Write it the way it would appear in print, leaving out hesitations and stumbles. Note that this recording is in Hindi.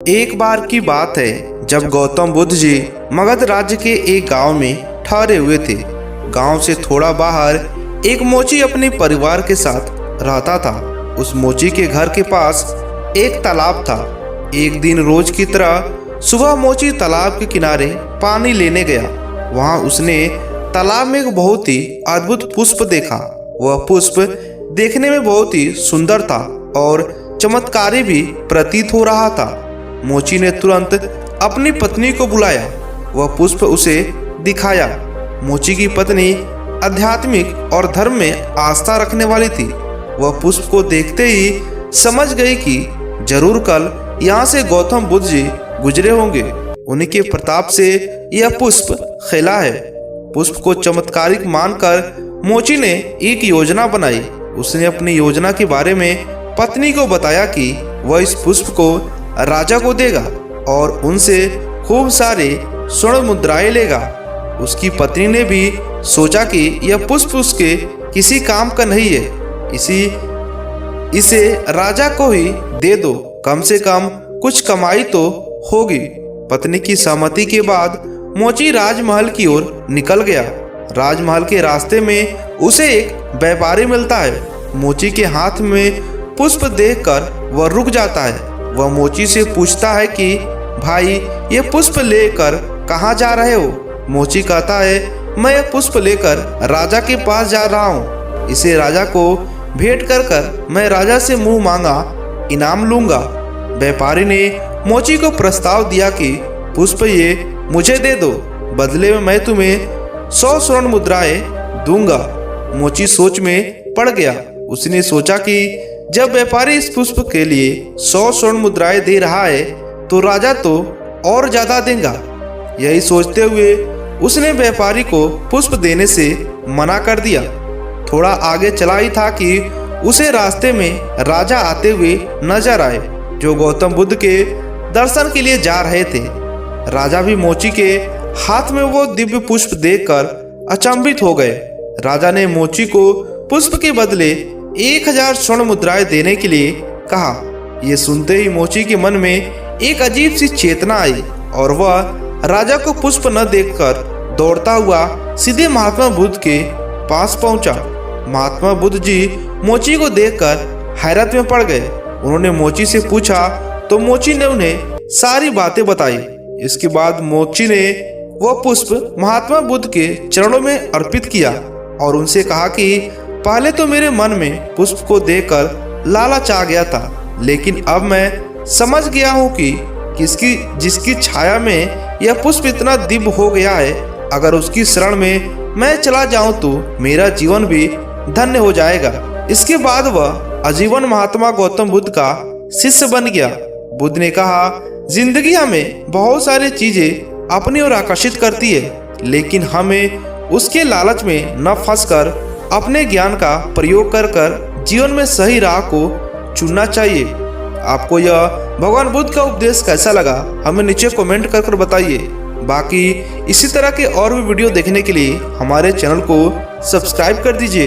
एक बार की बात है जब गौतम बुद्ध जी मगध राज्य के एक गांव में ठहरे हुए थे। गांव से थोड़ा बाहर एक मोची अपने परिवार के साथ रहता था। उस मोची के घर के पास एक तालाब था। एक दिन रोज की तरह सुबह मोची तालाब के किनारे पानी लेने गया। वहां उसने तालाब में एक बहुत ही अद्भुत पुष्प देखा। वह पुष्प देखने में बहुत ही सुंदर था और चमत्कारी भी प्रतीत हो रहा था। मोची ने तुरंत अपनी पत्नी को बुलाया। वह पुष्प उसे दिखाया। मोची की पत्नी आध्यात्मिक और धर्म में आस्था रखने वाली थी। वह पुष्प को देखते ही समझ गई कि जरूर कल यहाँ से गौतम बुद्ध जी गुजरे होंगे। उनके प्रताप से यह पुष्प खिला है। पुष्प को चमत्कारिक मानकर मोची ने एक योजना बनाई। उसने अपनी योजना के बारे में पत्नी को बताया कि वह इस पुष्प को राजा को देगा और उनसे खूब सारे स्वर्ण मुद्राएं लेगा। उसकी पत्नी ने भी सोचा कि यह पुष्प उसके किसी काम का नहीं है, इसे राजा को ही दे दो, कम से कम कुछ कमाई तो होगी। पत्नी की सहमति के बाद मोची राजमहल की ओर निकल गया। राजमहल के रास्ते में उसे एक व्यापारी मिलता है। मोची के हाथ में पुष्प देखकर वह रुक जाता है। वह मोची से पूछता है कि भाई, ये पुष्प लेकर कहाँ जा रहे हो? मोची कहता है, मैं यह पुष्प लेकर राजा के पास जा रहा हूँ। इसे राजा को भेंट कर कर मैं राजा से मुंह मांगा इनाम लूंगा। व्यापारी ने मोची को प्रस्ताव दिया कि पुष्प ये मुझे दे दो, बदले में मैं तुम्हें 100 स्वर्ण मुद्राएं दूंगा। मोची सोच में पड़ गया। उसने सोचा कि जब व्यापारी इस पुष्प के लिए 100 स्वर्ण मुद्राएं दे रहा है तो राजा तो और ज्यादा देगा। यही सोचते हुए उसने व्यापारी को पुष्प देने से मना कर दिया। थोड़ा आगे चला ही था कि उसे रास्ते में राजा आते हुए नजर आए, जो गौतम बुद्ध के दर्शन के लिए जा रहे थे। राजा भी मोची के हाथ में वो दिव्य पुष्प देखकर अचंभित हो गए। राजा ने मोची को पुष्प के बदले 1000 स्वर्ण मुद्राएं देने के लिए कहा। यह सुनते ही मोची के मन में एक अजीब सी चेतना आई और वह राजा को पुष्प न देखकर दौड़ता हुआ सीधे महात्मा बुद्ध के पास पहुंचा। महात्मा बुद्ध जी मोची को देखकर हैरत में पड़ गए। उन्होंने मोची से पूछा तो मोची ने उन्हें सारी बातें बताई। इसके बाद मोची ने वह पुष्प महात्मा बुद्ध के चरणों में अर्पित किया और उनसे कहा कि पहले तो मेरे मन में पुष्प को देखकर लालच आ गया था, लेकिन अब मैं समझ गया हूँ कि जिसकी छाया में यह पुष्प इतना दिव्य हो गया है, अगर उसकी शरण में मैं चला जाऊं तो मेरा जीवन भी धन्य हो जाएगा। इसके बाद वह आजीवन महात्मा गौतम बुद्ध का शिष्य बन गया। बुद्ध ने कहा, जिंदगी हमें बहुत सारी चीजें अपनी ओर आकर्षित करती है, लेकिन हमें उसके लालच में न फंसकर अपने ज्ञान का प्रयोग कर कर जीवन में सही राह को चुनना चाहिए। आपको यह भगवान बुद्ध का उपदेश कैसा लगा हमें नीचे कमेंट कर बताइए। बाकी इसी तरह के और भी वीडियो देखने के लिए हमारे चैनल को सब्सक्राइब कर दीजिए।